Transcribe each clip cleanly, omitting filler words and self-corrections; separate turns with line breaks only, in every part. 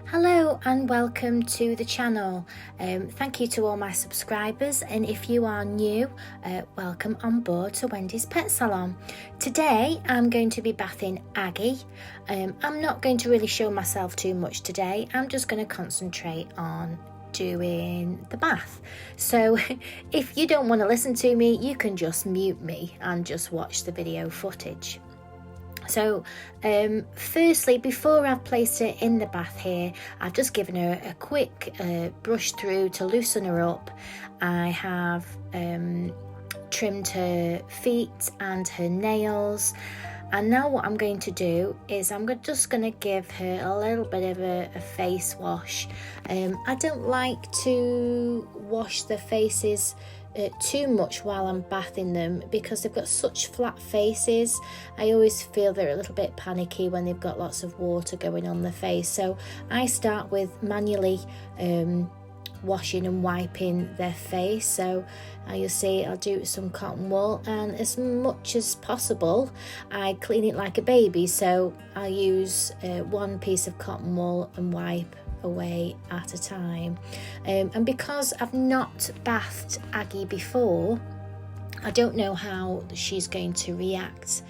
Hello and welcome to the channel. Thank you to all my subscribers, and if you are new, welcome on board to Wendy's Pet Salon. Today I'm going to be bathing Aggie. I'm not going to really show myself too much today. I'm just going to concentrate on doing the bath. So if you don't want to listen to me, you can just mute me and just watch the video footage. So firstly, before I've placed her in the bath here, I've just given her a quick brush through to loosen her up. I have trimmed her feet and her nails, and now what I'm going to do is I'm just going to give her a little bit of a face wash. I don't like to wash the faces too much while I'm bathing them because they've got such flat faces. I always feel they're a little bit panicky when they've got lots of water going on their face. So I start with manually washing and wiping their face. So you'll see I'll do some cotton wool, and as much as possible I clean it like a baby. So I'll use one piece of cotton wool and wipe away at a time, and because I've not bathed Aggie before, I don't know how she's going to react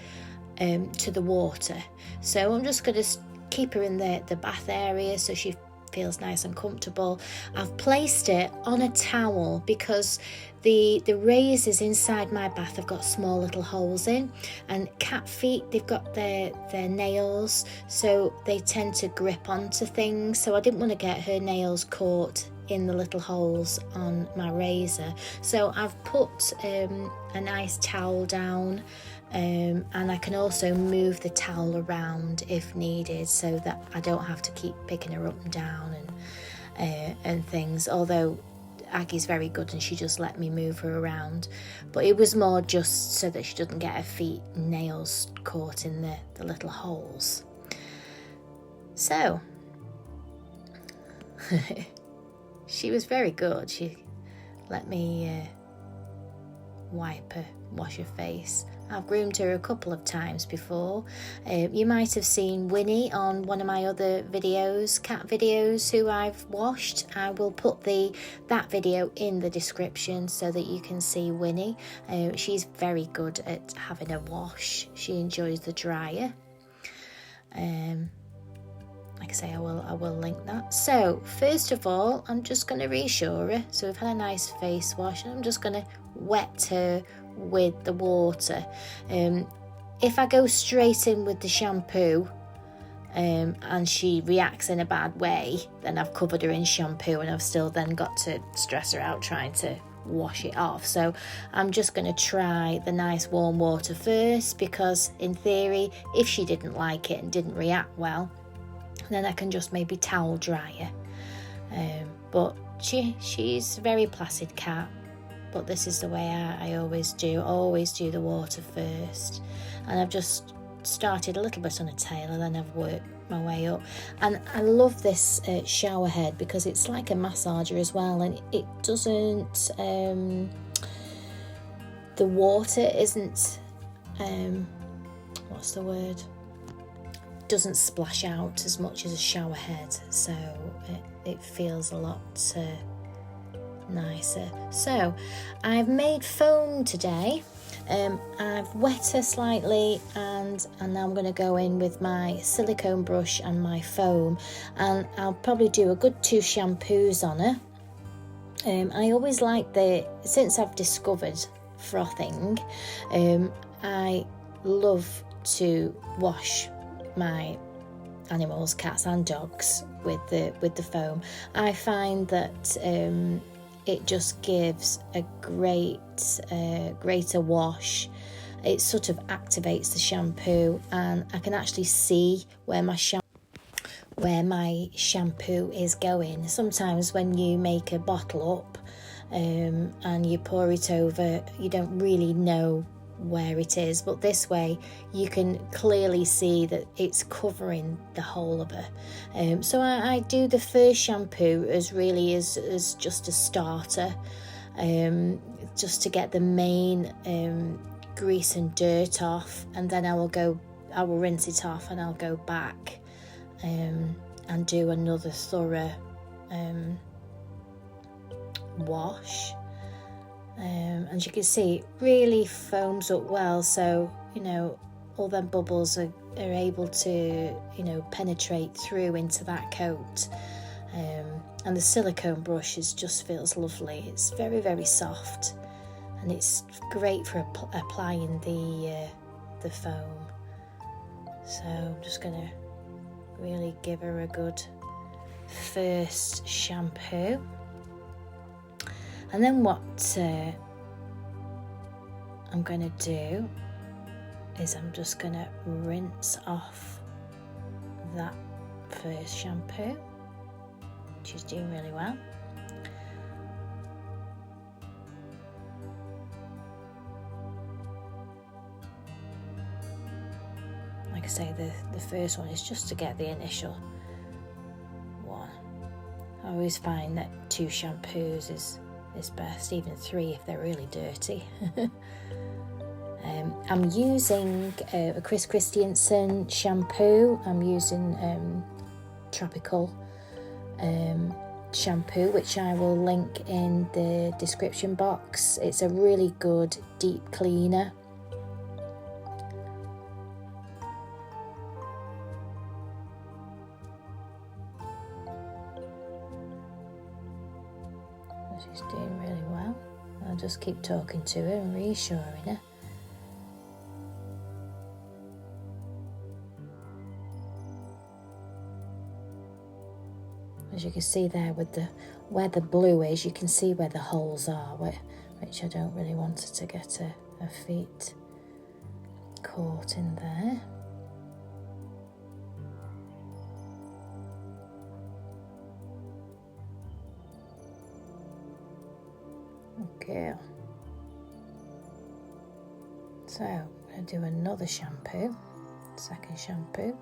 to the water. So I'm just going to keep her in the bath area so she feels nice and comfortable. I've placed it on a towel because the raisers inside my bath have got small little holes in, and cat feet, they've got their nails, so they tend to grip onto things. So I didn't want to get her nails caught in the little holes on my razor. So I've put a nice towel down, and I can also move the towel around if needed so that I don't have to keep picking her up and down and things, although Aggie's very good and she just let me move her around. But it was more just so that she doesn't get her feet and nails caught in the little holes. So she was very good. She let me wash her face. I've groomed her a couple of times before. You might have seen Winnie on one of my other videos, cat videos, who I've washed. I will put that video in the description so that you can see Winnie. She's very good at having a wash. She enjoys the dryer. Like I say, I will link that. So first of all, I'm just going to reassure her. So we've had a nice face wash, and I'm just going to wet her with the water. If I go straight in with the shampoo and she reacts in a bad way, then I've covered her in shampoo and I've still then got to stress her out trying to wash it off. So I'm just going to try the nice warm water first, because in theory, if she didn't like it and didn't react well, then I can just maybe towel dry her. But she's a very placid cat. But this is the way I always do. I always do the water first. And I've just started a little bit on a tail, and then I've worked my way up. And I love this shower head because it's like a massager as well. And it doesn't, the water isn't, what's the word? Doesn't splash out as much as a shower head. So it feels a lot nicer. So I've made foam today. I've wet her slightly, and now I'm going to go in with my silicone brush and my foam, and I'll probably do a good 2 shampoos on her. I always like since I've discovered frothing, I love to wash my animals, cats and dogs, with the foam. I find that it just gives a greater wash. It sort of activates the shampoo, and I can actually see where my shampoo is going. Sometimes when you make a bottle up and you pour it over, you don't really know where it is, but this way you can clearly see that it's covering the whole of her. So I do the first shampoo as just a starter, just to get the main grease and dirt off, and then I will rinse it off and I'll go back and do another thorough wash. And you can see it really foams up well, so you know all them bubbles are able to penetrate through into that coat. And the silicone brush just feels lovely. It's very, very soft, and it's great for applying the foam. So I'm just going to really give her a good first shampoo. And then what I'm going to do is I'm just going to rinse off that first shampoo. She's doing really well. Like I say, the first one is just to get the initial one. I always find that 2 shampoos is best, even 3 if they're really dirty. I'm using a Chris Christiansen shampoo. I'm using Tropical shampoo, which I will link in the description box. It's a really good deep cleaner. She's doing really well. I'll just keep talking to her and reassuring her. As you can see there with where the blue is, you can see where the holes are, which I don't really want her to get her feet caught in there. Okay. So I'm going to do another shampoo, second shampoo.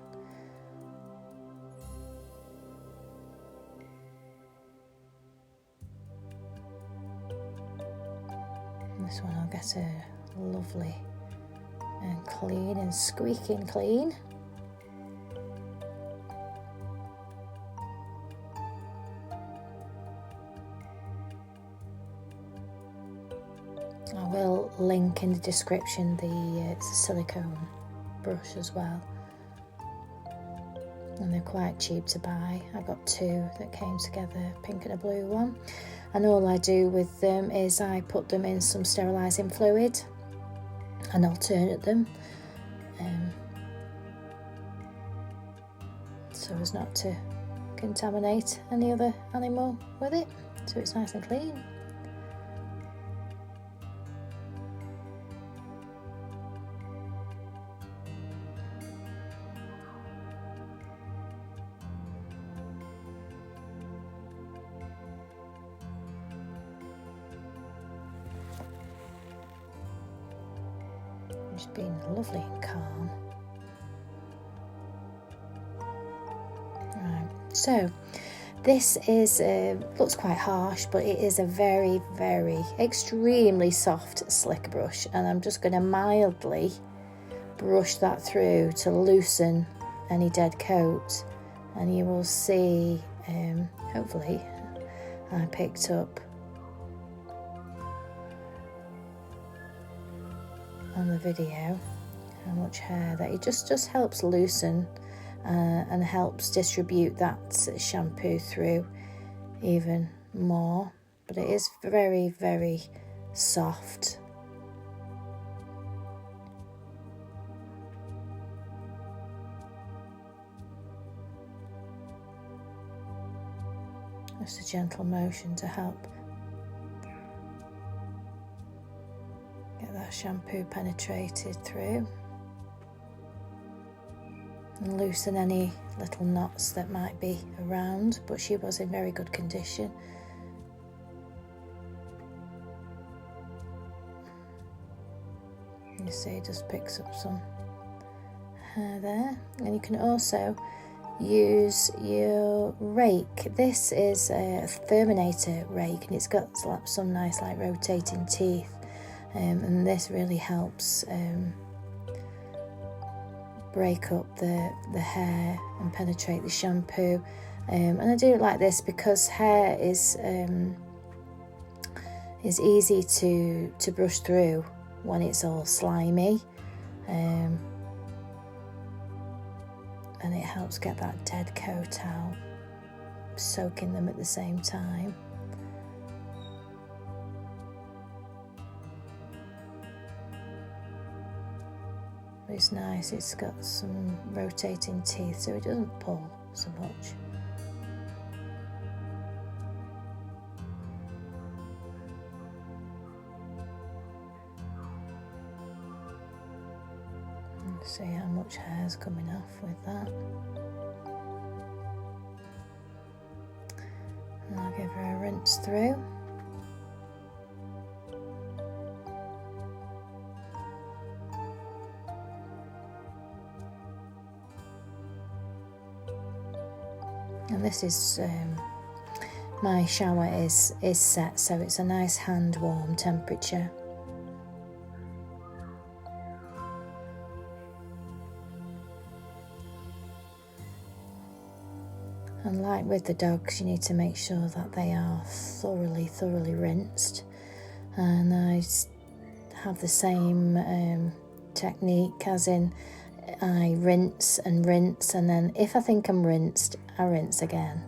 This one I'll get her lovely and clean and squeaking clean. I will link in the description the silicone brush as well. And they're quite cheap to buy. I got 2 that came together, pink and a blue one. And all I do with them is I put them in some sterilising fluid and alternate them so as not to contaminate any other animal with it, so it's nice and clean. Just being lovely and calm. Right, so this is looks quite harsh, but it is a very, very extremely soft slick brush, and I'm just going to mildly brush that through to loosen any dead coat, and you will see hopefully I picked up on the video how much hair that it just helps loosen and helps distribute that shampoo through even more, but it is very, very soft. Just a gentle motion to help get that shampoo penetrated through and loosen any little knots that might be around, but she was in very good condition. You see it just picks up some hair there, and you can also use your rake. This is a Terminator rake, and it's got some nice like rotating teeth, and this really helps break up the hair and penetrate the shampoo. And I do it like this because hair is easy to brush through when it's all slimy, and it helps get that dead coat out, soaking them at the same time. It's nice, it's got some rotating teeth so it doesn't pull so much. Let's see how much hair's coming off with that. And I'll give her a rinse through. And this is, my shower is set, so it's a nice hand warm temperature. And like with the dogs, you need to make sure that they are thoroughly rinsed. And I have the same technique, as in I rinse, and then if I think I'm rinsed, I rinse again.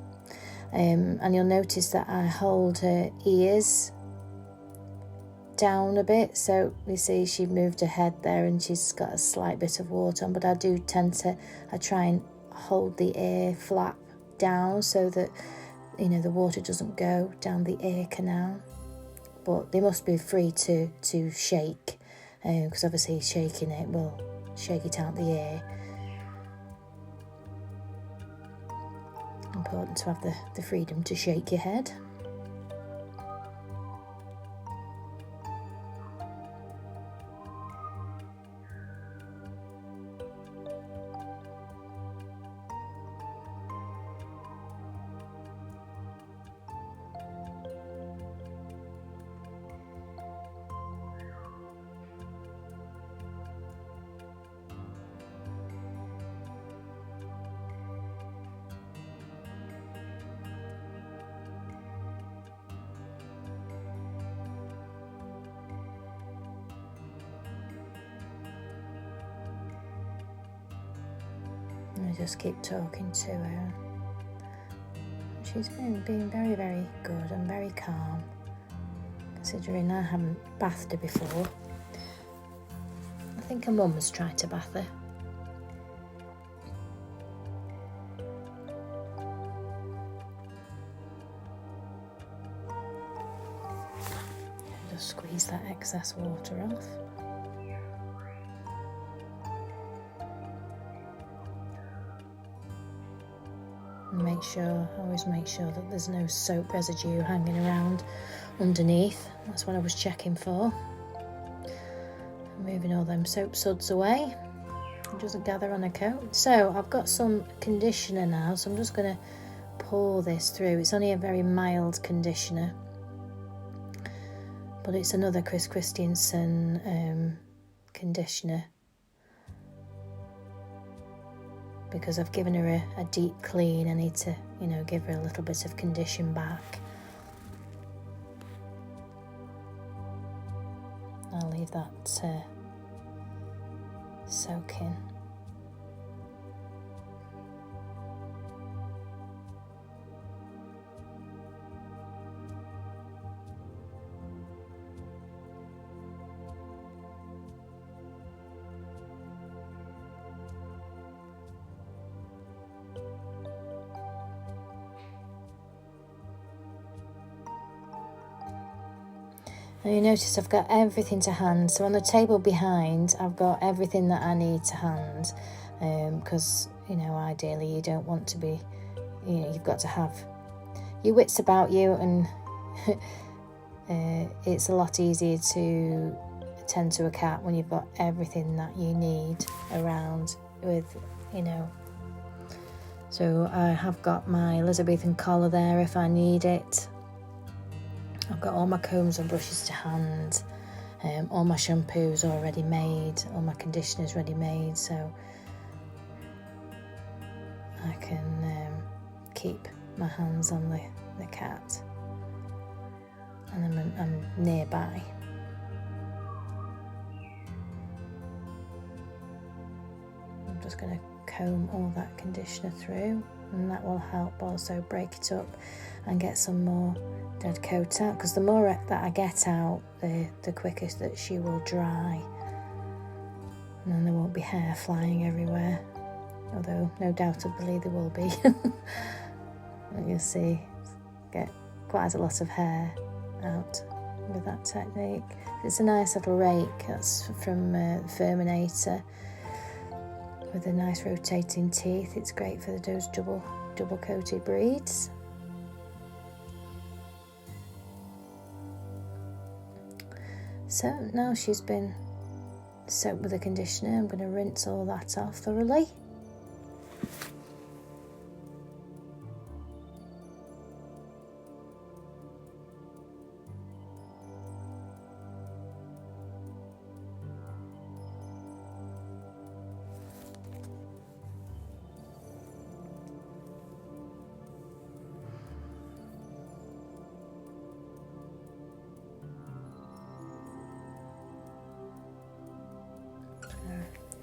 And you'll notice that I hold her ears down a bit, so you see she moved her head there and she's got a slight bit of water on, but I try and hold the ear flap down so that, you know, the water doesn't go down the ear canal. But they must be free to shake, because obviously shaking it will shake it out the ear. Important to have the freedom to shake your head. I just keep talking to her. She's been being very good and very calm, considering I haven't bathed her before. I think her mum has tried to bath her. Just squeeze that excess water off. Always make sure that there's no soap residue hanging around underneath. That's what I was checking for. Moving all them soap suds away. It doesn't gather on a coat. So I've got some conditioner now, so I'm just going to pour this through. It's only a very mild conditioner, but it's another Chris Christensen conditioner, because I've given her a deep clean. I need to, give her a little bit of condition back. I'll leave that soaking. Now you notice I've got everything to hand, so on the table behind I've got everything that I need to hand, because ideally you don't want to be, you've got to have your wits about you, and it's a lot easier to attend to a cat when you've got everything that you need around with, So I have got my Elizabethan collar there if I need it. I've got all my combs and brushes to hand, all my shampoos already made, all my conditioners ready made, so I can keep my hands on the cat, and I'm nearby. I'm just going to comb all that conditioner through, and that will help also break it up and get some more dead coat out, because the more that I get out, the quicker that she will dry, and then there won't be hair flying everywhere, although no doubtably there will be. You'll see, get quite a lot of hair out with that technique. It's a nice little rake, that's from Furminator, with the nice rotating teeth. It's great for those double coated breeds. So now she's been soaked with the conditioner, I'm going to rinse all that off thoroughly.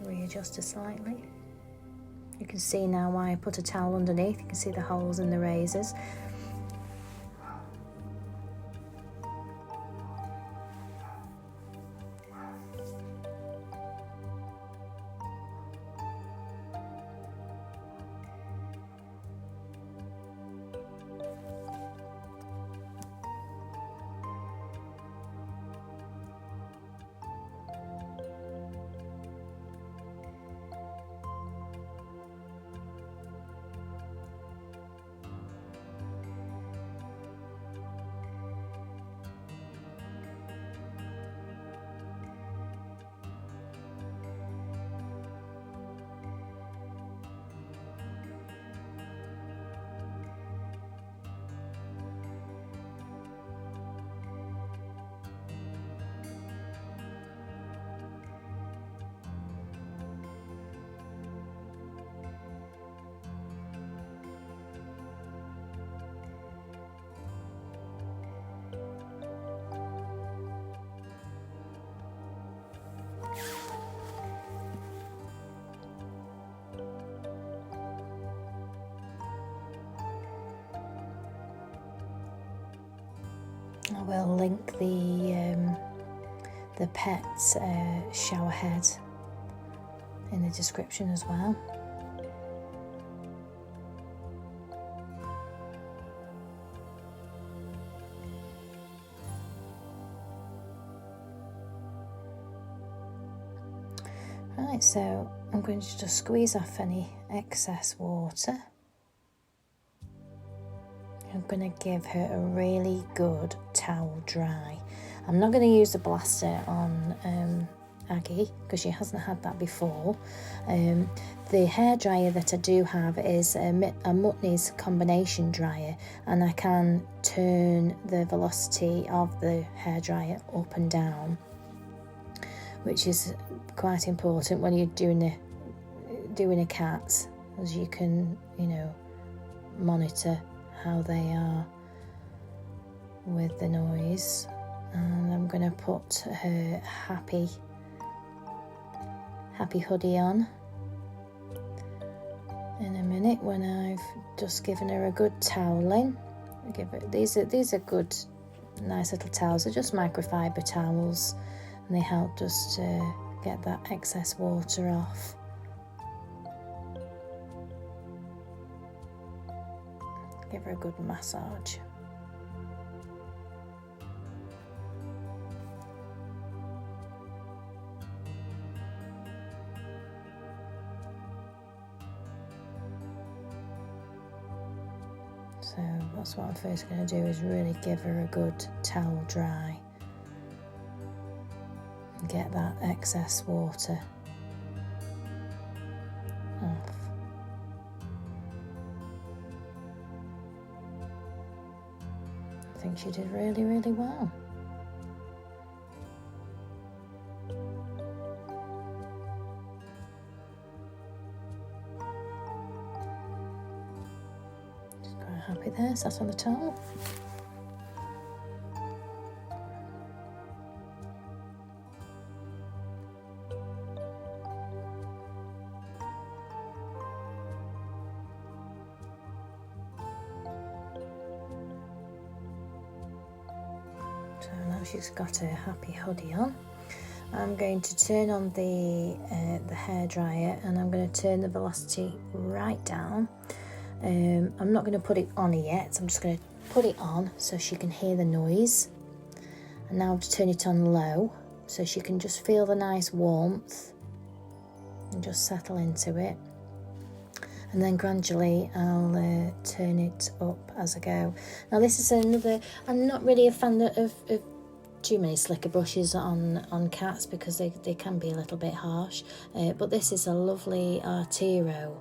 Readjust it slightly. You can see now why I put a towel underneath. You can see the holes in the razors. I will link the pet's shower head in the description as well. Right, so I'm going to just squeeze off any excess water. I'm going to give her a really good towel dry. I'm not going to use the blaster on Aggie because she hasn't had that before. The hairdryer that I do have is a Mutneys combination dryer, and I can turn the velocity of the hairdryer up and down, which is quite important when you're doing a cat, as you can, monitor how they are with the noise. And I'm going to put her happy hoodie on in a minute when I've just given her a good toweling. These are good, nice little towels. They're just microfiber towels, and they help just to get that excess water off. Give her a good massage. So that's what I'm first going to do, is really give her a good towel dry and get that excess water off. I think she did really, really well. happy there, sat on the towel. So now she's got her happy hoodie on. I'm going to turn on the hairdryer, and I'm going to turn the velocity right down. I'm not going to put it on yet, I'm just going to put it on so she can hear the noise. And now to turn it on low so she can just feel the nice warmth and just settle into it. And then gradually I'll turn it up as I go. Now this is another, I'm not really a fan of too many slicker brushes on cats because they can be a little bit harsh, but this is a lovely Artero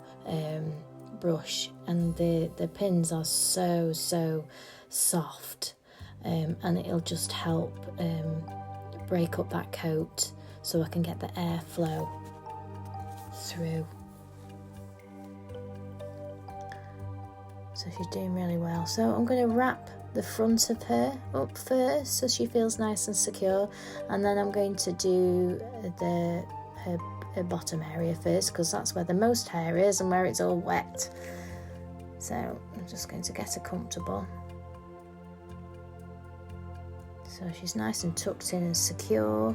brush, and the pins are so soft, and it'll just help break up that coat so I can get the airflow through. So she's doing really well. So I'm going to wrap the front of her up first so she feels nice and secure, and then I'm going to do her bottom area first because that's where the most hair is and where it's all wet. So I'm just going to get her comfortable so she's nice and tucked in and secure.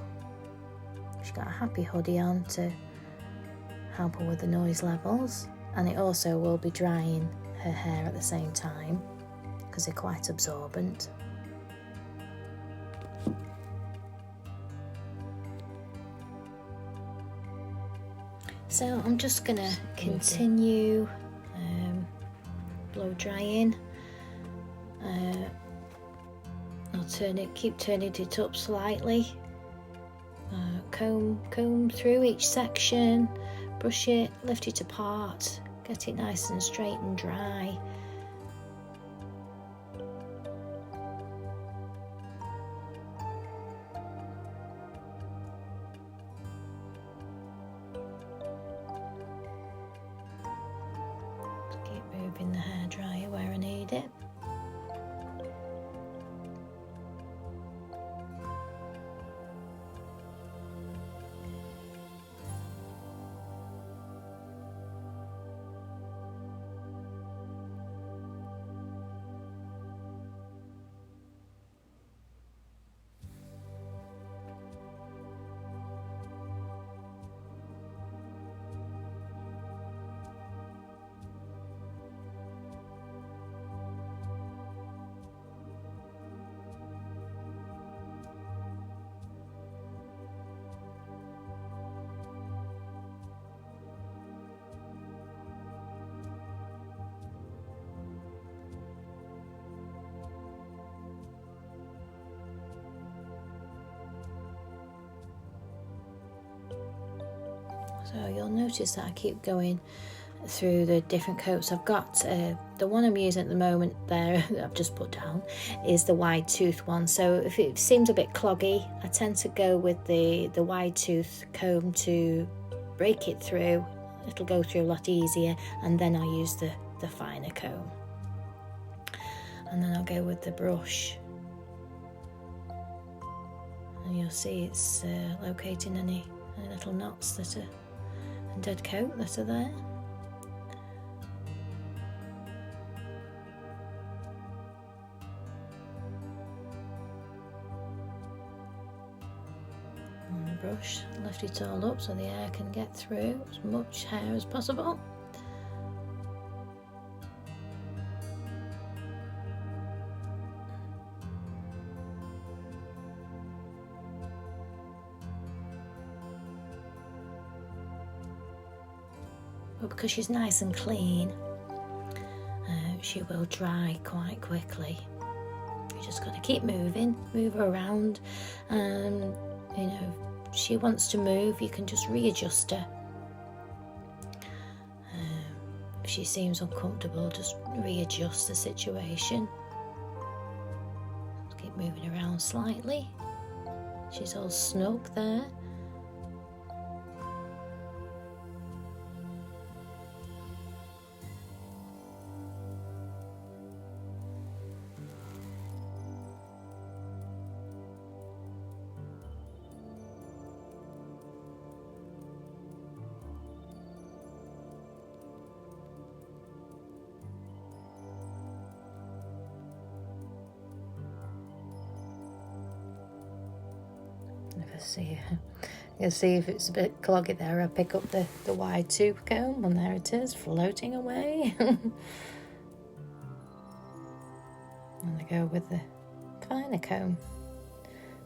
She's got a happy hoodie on to help her with the noise levels, and it also will be drying her hair at the same time because they're quite absorbent. So I'm just going to continue blow drying. I'll keep turning it up slightly. Comb through each section, brush it, lift it apart, get it nice and straight and dry. Keep moving the hairdryer where I need it. So you'll notice that I keep going through the different coats. I've got the one I'm using at the moment there that I've just put down is the wide tooth one. So if it seems a bit cloggy, I tend to go with the wide tooth comb to break it through. It'll go through a lot easier, and then I'll use the finer comb. And then I'll go with the brush. And you'll see it's locating any little knots that are and dead coat that are there. And the brush, lift it all up so the air can get through as much hair as possible. But because she's nice and clean, she will dry quite quickly. You just got to keep moving, move her around, and you know, if she wants to move, you can just readjust her. If she seems uncomfortable, just readjust the situation. Just keep moving around slightly. She's all snug there. see if it's a bit cloggy there. I pick up the wide tooth comb, and there it is, floating away. And I go with the finer comb,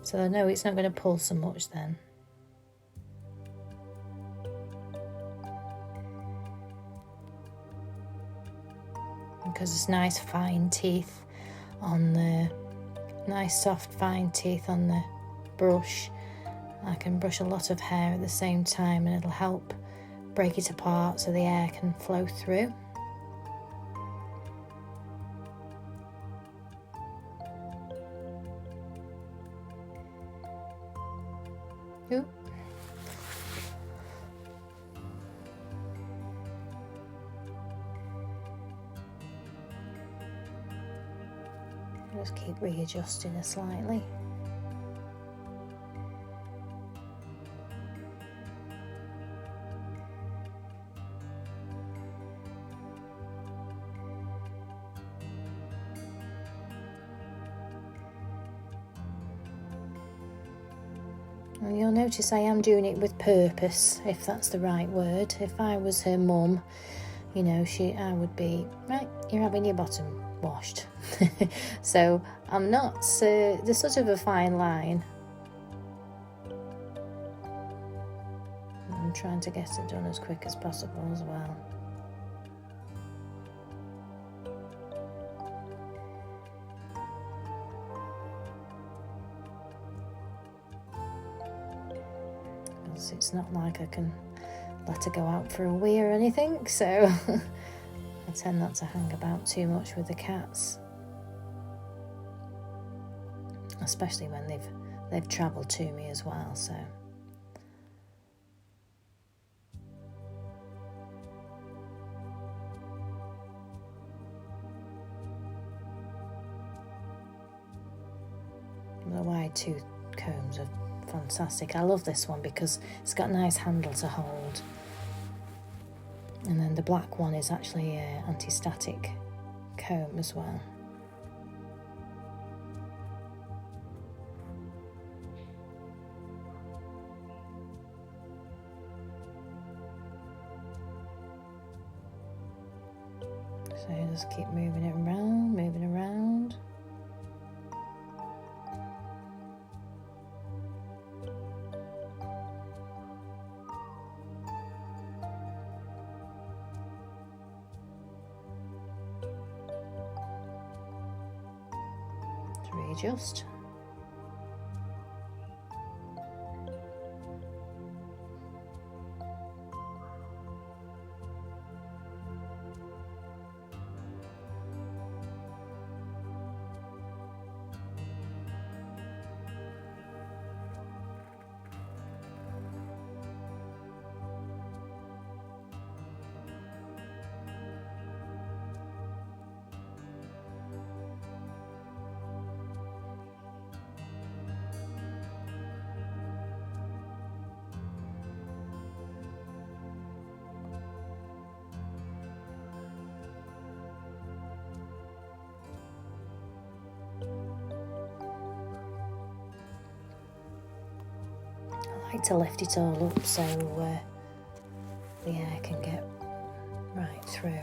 so I know it's not going to pull so much then. Because it's nice fine teeth on the nice soft fine teeth on the brush, I can brush a lot of hair at the same time, and it'll help break it apart so the air can flow through. Ooh. Just keep readjusting it slightly. And you'll notice I am doing it with purpose, if that's the right word. If I was her mum, you know, I would be, right, you're having your bottom washed. So I'm not, there's sort of a fine line. I'm trying to get it done as quick as possible as well. Because it's not like I can let her go out for a wee or anything, so I tend not to hang about too much with the cats, especially when they've travelled to me as well. So the wide tooth combs are fantastic. I love this one because it's got a nice handle to hold. And then the black one is actually an anti-static comb as well. So you just keep moving it around, moving around. Readjust. I like to lift it all up so the air can get right through.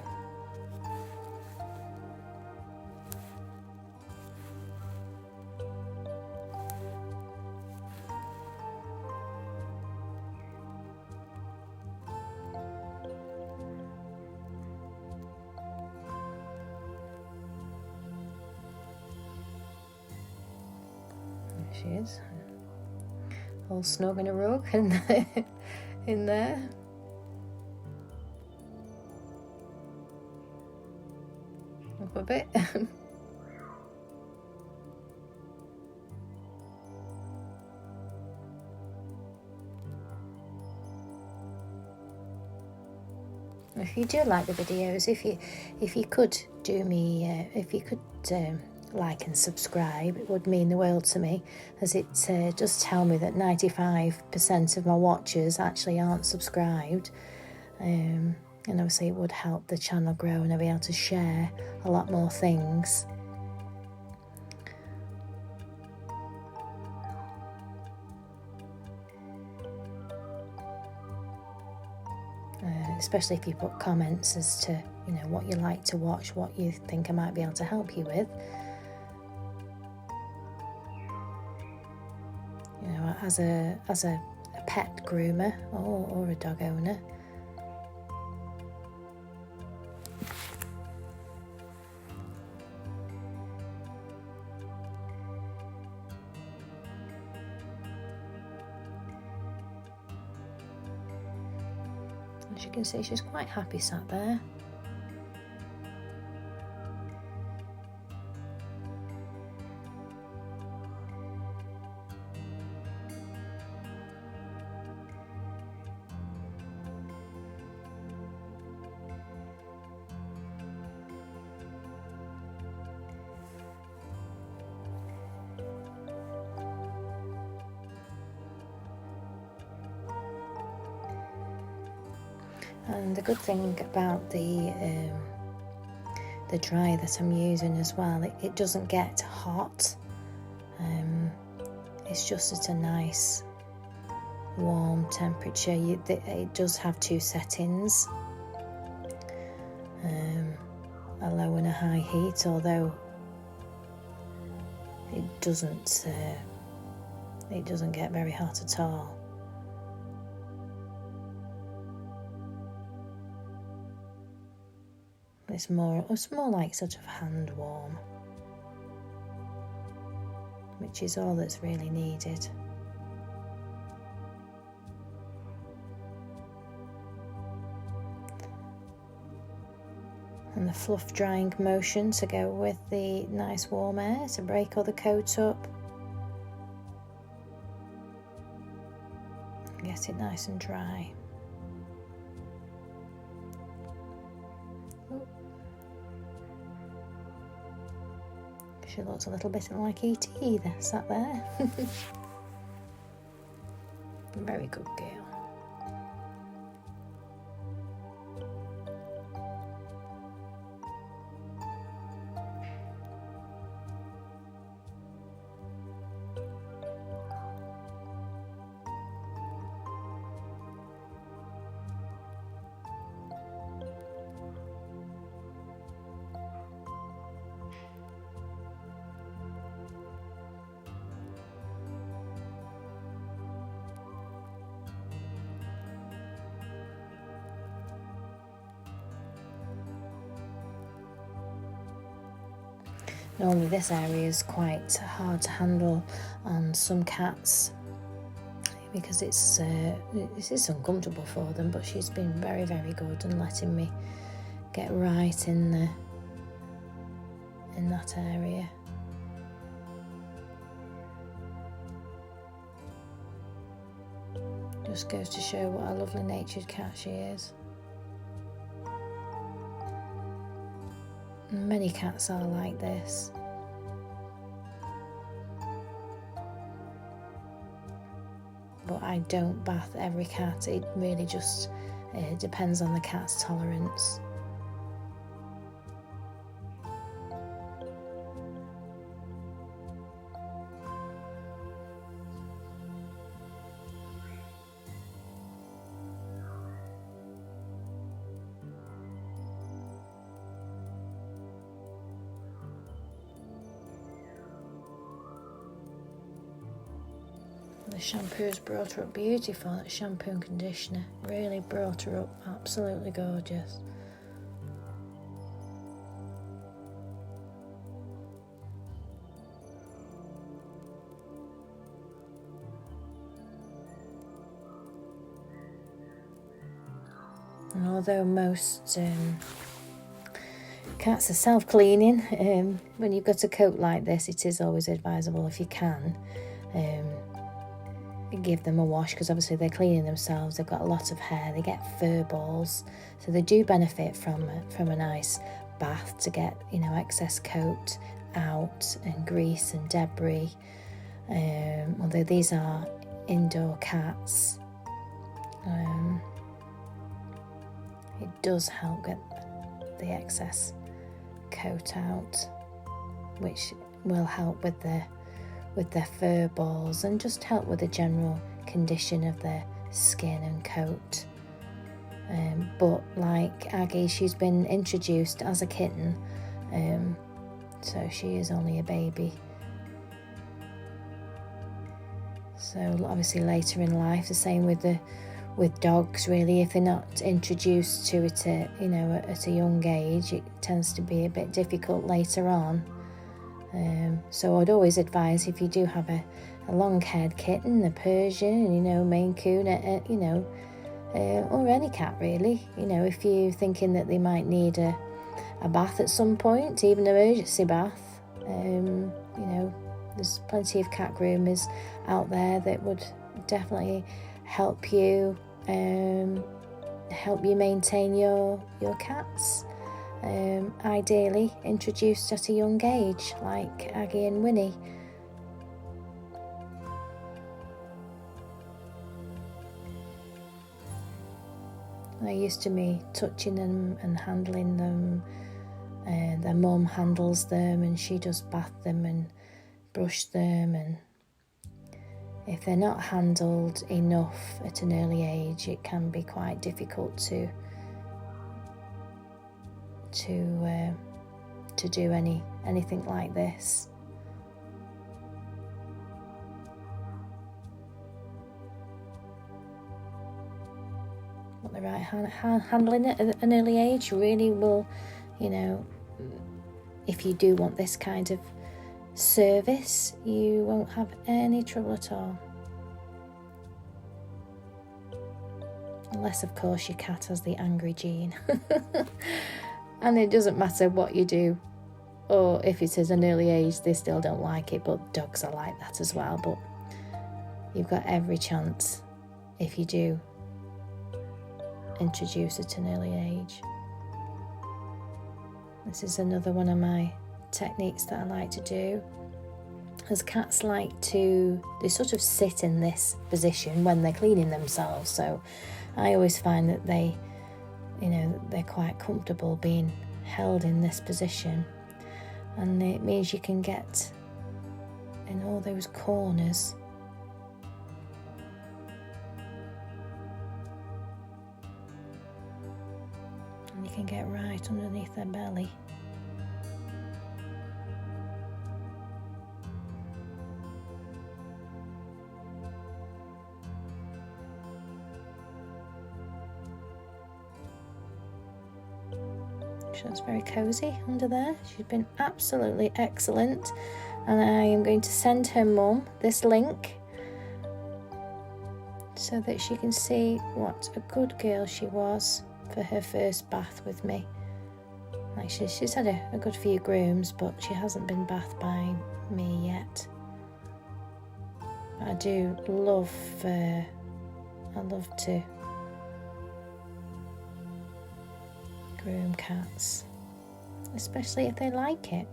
There she is. All snug in a rug and in there. Up a bit. If you do like the videos, if you could do me, if you could like and subscribe, it would mean the world to me, as it does tell me that 95% of my watchers actually aren't subscribed, and obviously it would help the channel grow and I'll be able to share a lot more things. especially if you put comments as to, you know, what you like to watch, what you think I might be able to help you with. You know, as a pet groomer or a dog owner. As you can see, she's quite happy sat there. And the good thing about the dryer that I'm using as well, it doesn't get hot. It's just at a nice warm temperature. It does have two settings, a low and a high heat, although it doesn't get very hot at all. It's more like sort of hand warm, which is all that's really needed. And the fluff drying motion to go with the nice warm air to break all the coat up. Get it nice and dry. She looks a little bit like E.T. there, sat there. Very good girl. Normally this area is quite hard to handle on some cats because it is uncomfortable for them, but she's been very, very good and letting me get right in that area. Just goes to show what a lovely natured cat she is. Many cats are like this. But I don't bath every cat. It really just depends on the cat's tolerance. The shampoo has brought her up beautiful. That shampoo and conditioner really brought her up absolutely gorgeous. And although most cats are self-cleaning, when you've got a coat like this, it is always advisable, if you can, give them a wash, because obviously they're cleaning themselves. They've got a lot of hair, they get fur balls, so they do benefit from a nice bath to get, you know, excess coat out and grease and debris. Although these are indoor cats, it does help get the excess coat out, which will help with their fur balls and just help with the general condition of their skin and coat. But like Aggie, she's been introduced as a kitten, so she is only a baby. So obviously later in life, the same with dogs really, if they're not introduced to it at a young age, it tends to be a bit difficult later on. So I'd always advise, if you do have a long-haired kitten, a Persian, Maine Coon, or any cat really, if you're thinking that they might need a bath at some point, even an emergency bath, there's plenty of cat groomers out there that would definitely help you maintain your cats. Ideally introduced at a young age, like Aggie and Winnie. They're used to me touching them and handling them. Their mum handles them and she does bath them and brush them, and if they're not handled enough at an early age, it can be quite difficult to do anything like this. But the right handling it at an early age really will, if you do want this kind of service, you won't have any trouble at all. Unless, of course, your cat has the angry gene. And it doesn't matter what you do, or if it's at an early age, they still don't like it. But dogs are like that as well. But you've got every chance if you do introduce at an early age. This is another one of my techniques that I like to do, as cats they sort of sit in this position when they're cleaning themselves, so I always find that they're quite comfortable being held in this position, and it means you can get in all those corners. And you can get right underneath their belly. She's very cozy under there. She's been absolutely excellent, and I am going to send her mum this link so that she can see what a good girl she was for her first bath with me. Actually, she's had a good few grooms, but she hasn't been bathed by me yet. I do love to groom cats, especially if they like it.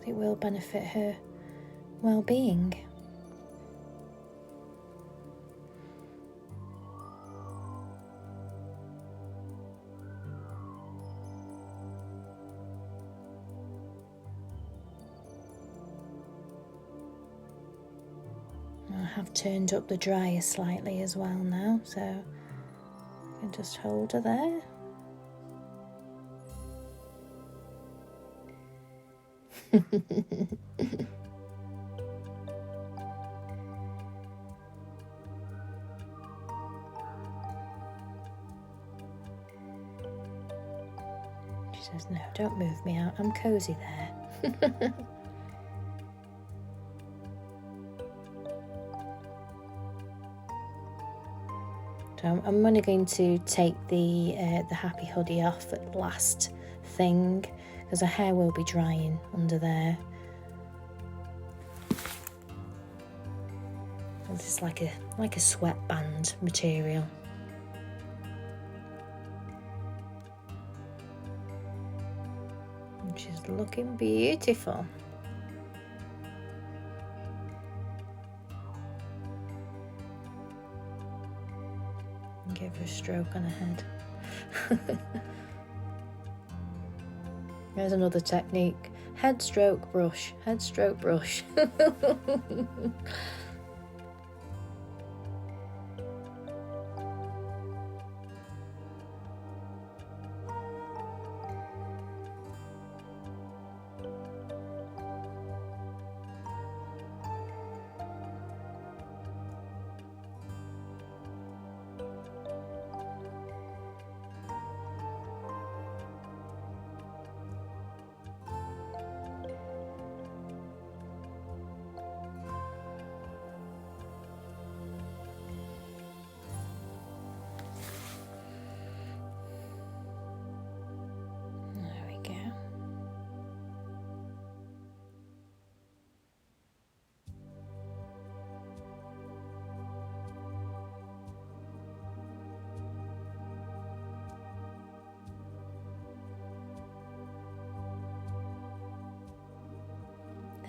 It will benefit her well-being. I have turned up the dryer slightly as well now, so I can just hold her there. She says, "No, don't move me out, I'm cozy there." So I'm only going to take the happy hoodie off at last thing, because her hair will be drying under there. This is like a sweatband material. And she's looking beautiful. Give her a stroke on her head. There's another technique. Head stroke brush, head stroke brush.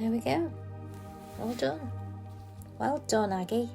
There we go. All done. Well done, Aggie.